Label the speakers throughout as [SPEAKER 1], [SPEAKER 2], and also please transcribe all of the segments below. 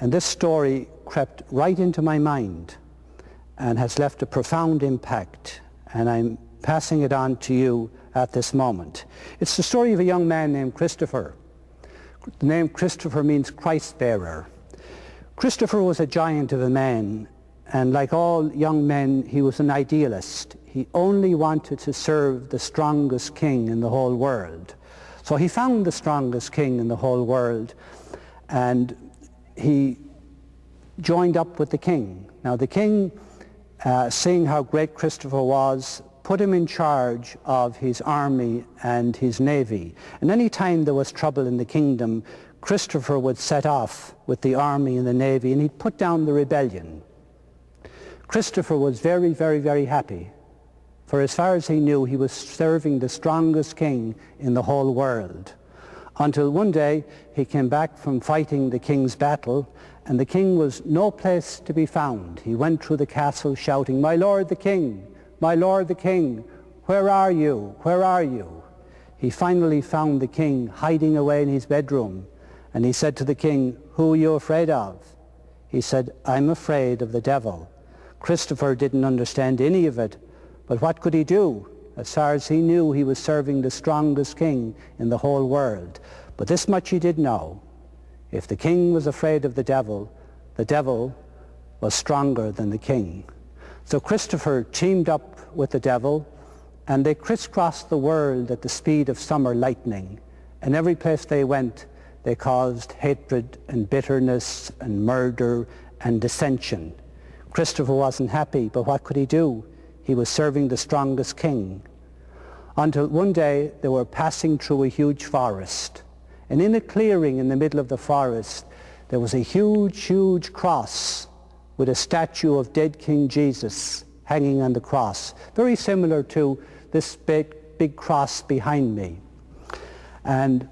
[SPEAKER 1] And this story crept right into my mind and has left a profound impact, and I'm passing it on to you at this moment. It's the story of a young man named Christopher. The name Christopher means Christ-bearer. Christopher was a giant of a man, and like all young men, he was an idealist. He only wanted to serve the strongest king in the whole world. So he found the strongest king in the whole world, and he joined up with the king. Now the king, seeing how great Christopher was, put him in charge of his army and his navy. And any time there was trouble in the kingdom, Christopher would set off with the army and the navy, and he'd put down the rebellion. Christopher was very, very, very happy, for as far as he knew, he was serving the strongest king in the whole world. Until one day he came back from fighting the king's battle, and the king was no place to be found. He went through the castle shouting, "My lord the king, my lord the king, where are you, where are you?" He finally found the king hiding away in his bedroom, and he said to the king, "Who are you afraid of?" He said, "I'm afraid of the devil." Christopher didn't understand any of it, but what could he do? As far as he knew, he was serving the strongest king in the whole world. But this much he did know: if the king was afraid of the devil was stronger than the king. So Christopher teamed up with the devil, and they crisscrossed the world at the speed of summer lightning. And every place they went, they caused hatred and bitterness and murder and dissension. Christopher wasn't happy, but what could he do? He was serving the strongest king. Until one day they were passing through a huge forest. And in a clearing in the middle of the forest, there was a huge, huge cross with a statue of dead King Jesus hanging on the cross, very similar to this big cross behind me. And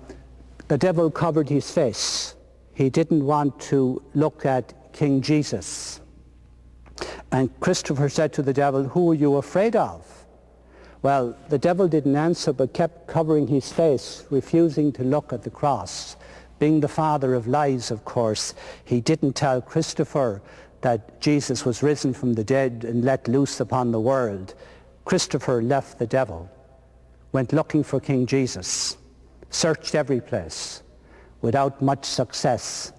[SPEAKER 1] the devil covered his face. He didn't want to look at King Jesus. And Christopher said to the devil, "Who are you afraid of?" Well, the devil didn't answer, but kept covering his face, refusing to look at the cross. Being the father of lies, of course, he didn't tell Christopher that Jesus was risen from the dead and let loose upon the world. Christopher left the devil, went looking for King Jesus, searched every place without much success,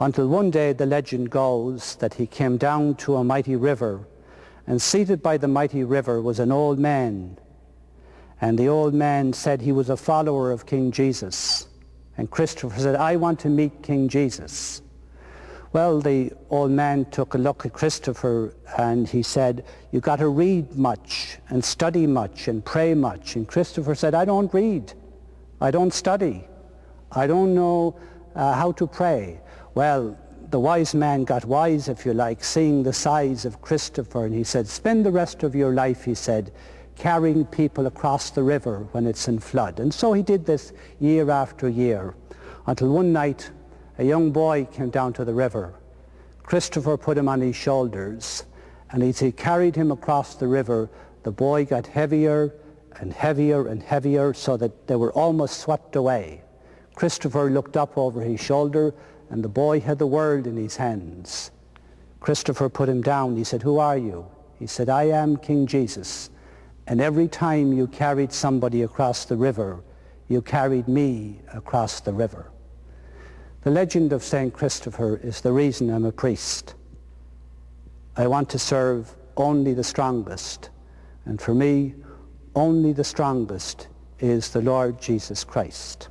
[SPEAKER 1] until one day the legend goes that he came down to a mighty river, and seated by the mighty river was an old man. And the old man said he was a follower of King Jesus. And Christopher said, "I want to meet King Jesus." Well, the old man took a look at Christopher and he said, "You got to read much and study much and pray much." And Christopher said, "I don't read. I don't study. I don't know how to pray." Well, the wise man got wise, if you like, seeing the size of Christopher, and he said, "Spend the rest of your life," he said, "carrying people across the river when it's in flood." And so he did this year after year, until one night a young boy came down to the river. Christopher put him on his shoulders, and as he carried him across the river, the boy got heavier and heavier and heavier, so that they were almost swept away. Christopher looked up over his shoulder, and the boy had the world in his hands. Christopher put him down. He said, "Who are you?" He said, "I am King Jesus. And every time you carried somebody across the river, you carried me across the river." The legend of St. Christopher is the reason I'm a priest. I want to serve only the strongest. And for me, only the strongest is the Lord Jesus Christ.